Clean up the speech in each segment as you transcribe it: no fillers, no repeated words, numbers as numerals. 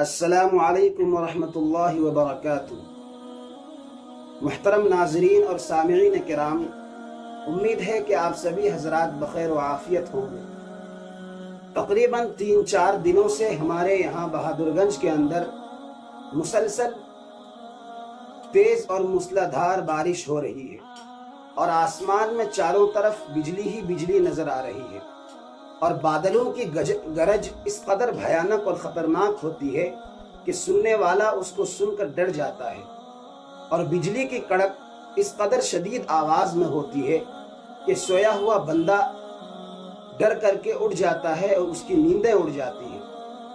السلام علیکم ورحمۃ اللہ وبرکاتہ۔ محترم ناظرین اور سامعین کرام، امید ہے کہ آپ سبھی حضرات بخیر و عافیت ہوں گے۔ تقریباً 3-4 دنوں سے ہمارے یہاں بہادر گنج کے اندر مسلسل تیز اور موسلادھار بارش ہو رہی ہے اور آسمان میں چاروں طرف بجلی ہی بجلی نظر آ رہی ہے، اور بادلوں کی گرج اس قدر بھیانک اور خطرناک ہوتی ہے کہ سننے والا اس کو سن کر ڈر جاتا ہے، اور بجلی کی کڑک اس قدر شدید آواز میں ہوتی ہے کہ سویا ہوا بندہ ڈر کر کے اٹھ جاتا ہے اور اس کی نیندیں اڑ جاتی ہیں۔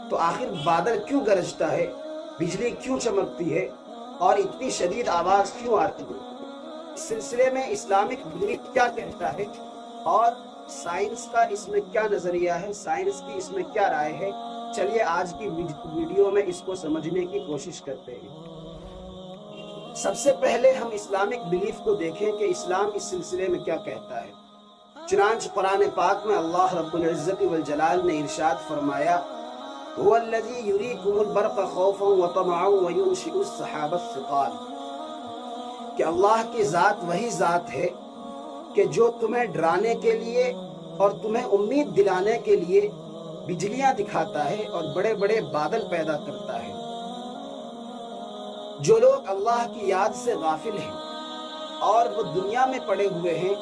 تو آخر بادل کیوں گرجتا ہے، بجلی کیوں چمکتی ہے اور اتنی شدید آواز کیوں آتی ہے؟ اس سلسلے میں اسلامک بلیف کیا کہتا ہے اور سائنس کا اس میں کیا نظریہ ہے، سائنس کی اس میں کیا رائے ہے، چلیے آج کی ویڈیو میں اس کو سمجھنے کی کوشش کرتے ہیں۔ سب سے پہلے ہم اسلامک بلیف کو دیکھیں کہ اسلام اس سلسلے میں کیا کہتا ہے۔ چنانچہ قرآن پاک میں اللہ رب العزت والجلال نے ارشاد فرمایا، هو الذی یریکم البرق خوفا وطمعا وینشئ السحاب الثقال، کہ اللہ کی ذات وہی ذات ہے کہ جو تمہیں ڈرانے کے لیے اور تمہیں امید دلانے کے لیے بجلیاں دکھاتا ہے اور بڑے بڑے بادل پیدا کرتا ہے۔ جو لوگ اللہ کی یاد سے غافل ہیں اور وہ دنیا میں پڑے ہوئے ہیں،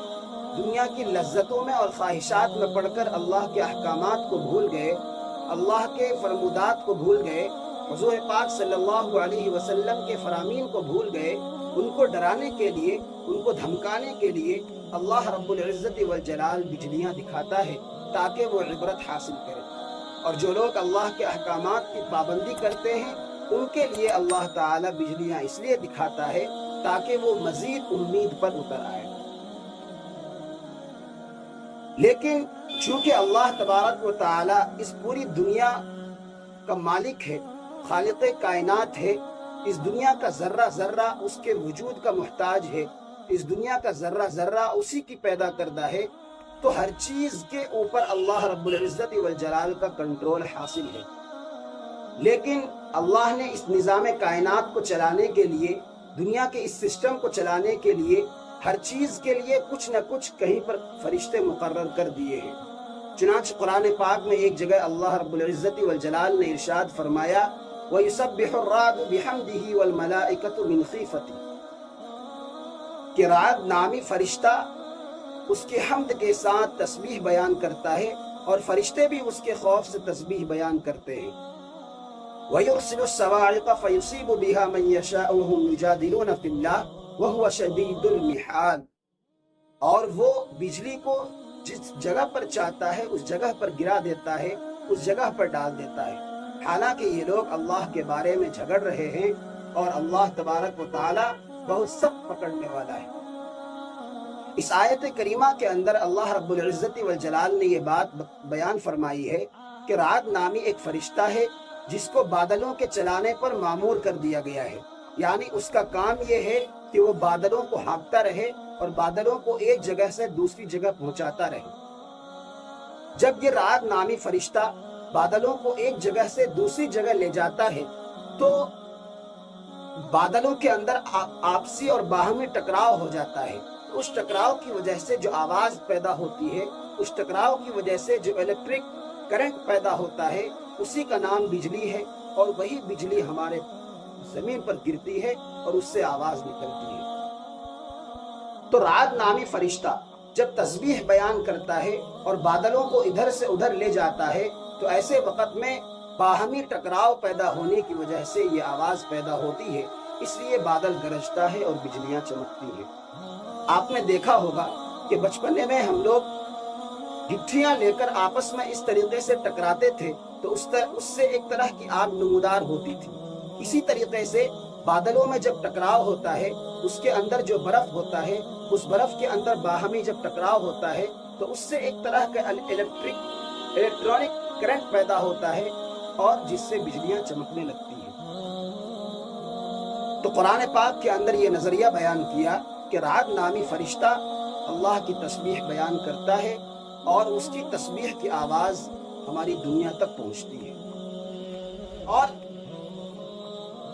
دنیا کی لذتوں میں اور خواہشات میں پڑھ کر اللہ کے احکامات کو بھول گئے، اللہ کے فرمودات کو بھول گئے، حضور پاک صلی اللہ علیہ وسلم کے فرامین کو بھول گئے، ان کو ڈرانے کے لیے، ان کو دھمکانے کے لیے اللہ رب العزت والجلال بجلیاں دکھاتا ہے تاکہ وہ عبرت حاصل کرے۔ اور جو لوگ اللہ کے احکامات کی پابندی کرتے ہیں ان کے لیے اللہ تعالی بجلیاں اس لیے دکھاتا ہے تاکہ وہ مزید امید پر اتر آئے۔ لیکن چونکہ اللہ تبارک و تعالی اس پوری دنیا کا مالک ہے، خالق کائنات ہے، اس دنیا کا ذرہ ذرہ اس کے وجود کا محتاج ہے، اس دنیا کا ذرہ ذرہ اسی کی پیدا کردہ ہے، تو ہر چیز کے اوپر اللہ رب العزت والجلال کا کنٹرول حاصل ہے۔ لیکن اللہ نے اس نظام کائنات کو چلانے کے لیے، دنیا کے اس سسٹم کو چلانے کے لیے، ہر چیز کے لیے کچھ نہ کچھ کہیں پر فرشتے مقرر کر دیے ہیں۔ چنانچہ قرآن پاک میں ایک جگہ اللہ رب العزت والجلال نے ارشاد فرمایا، وَيُسَبِّحُ الرَّعْدُ بِحَمْدِهِ وَالْمَلَائِكَةُ مِنْ خِيفَتِهِ، کہ رعد نامی فرشتہ اس کے حمد کے ساتھ تسبیح بیان کرتا ہے اور فرشتے بھی اس کے خوف سے تسبیح بیان کرتے ہیں۔ وَيُرْسِلُ الصَّوَاعِقَ فَيُصِيبُ بِهَا مَنْ يَشَاءُ وَهُمْ يُجَادِلُونَ فِي اللَّهِ وَهُوَ شَدِيدُ الْمِحَالِ، اور وہ بجلی کو جس جگہ پر چاہتا ہے اس جگہ پر گرا دیتا ہے، اس جگہ پر ڈال دیتا ہے۔ حالانکہ یہ لوگ اللہ کے بارے میں جھگڑ رہے ہیں اور اللہ تبارک و تعالی بہت سخت پکڑنے والا ہے۔ اس آیت کریمہ کے اندر اللہ رب العزت والجلال نے یہ بات بیان فرمائی ہے کہ رعد نامی ایک فرشتہ ہے جس کو بادلوں کے چلانے پر مامور کر دیا گیا ہے، یعنی اس کا کام یہ ہے کہ وہ بادلوں کو ہانکتا رہے اور بادلوں کو ایک جگہ سے دوسری جگہ پہنچاتا رہے۔ جب یہ رعد نامی فرشتہ بادلوں کو ایک جگہ سے دوسری جگہ لے جاتا ہے تو بادلوں کے اندر آپسی اور باہمی ٹکراؤ ہو جاتا ہے۔ اس ٹکراؤ کی وجہ سے جو آواز پیدا ہوتی ہے، اس ٹکراؤ کی وجہ سے جو الیکٹرک کرنٹ پیدا ہوتا ہے، اسی کا نام بجلی ہے، اور وہی بجلی ہمارے زمین پر گرتی ہے اور اس سے آواز نکلتی ہے۔ تو رعد نامی فرشتہ جب تسبیح بیان کرتا ہے اور بادلوں کو ادھر سے ادھر لے جاتا ہے تو ایسے وقت میں باہمی ٹکراؤ پیدا ہونے کی وجہ سے یہ آواز پیدا ہوتی ہے، اس لیے بادل گرجتا ہے اور بجلیاں چمکتی ہیں۔ آپ نے دیکھا ہوگا کہ بچپنے میں ہم لوگ گٹھیاں لے کر آپس میں اس طریقے سے ٹکراتے تھے تو اس سے ایک طرح کی آگ نمودار ہوتی تھی۔ اسی طریقے سے بادلوں میں جب ٹکراؤ ہوتا ہے، اس کے اندر جو برف ہوتا ہے، اس برف کے اندر باہمی جب ٹکراؤ ہوتا ہے تو اس سے ایک طرح کا الیکٹرانک کرنٹ پیدا ہوتا ہے اور جس سے بجلیاں چمکنے لگتی ہیں۔ تو قرآن پاک کے اندر یہ نظریہ بیان کیا کہ رعد نامی فرشتہ اللہ کی تسبیح بیان کرتا ہے اور اس کی تسبیح کی آواز ہماری دنیا تک پہنچتی ہے۔ اور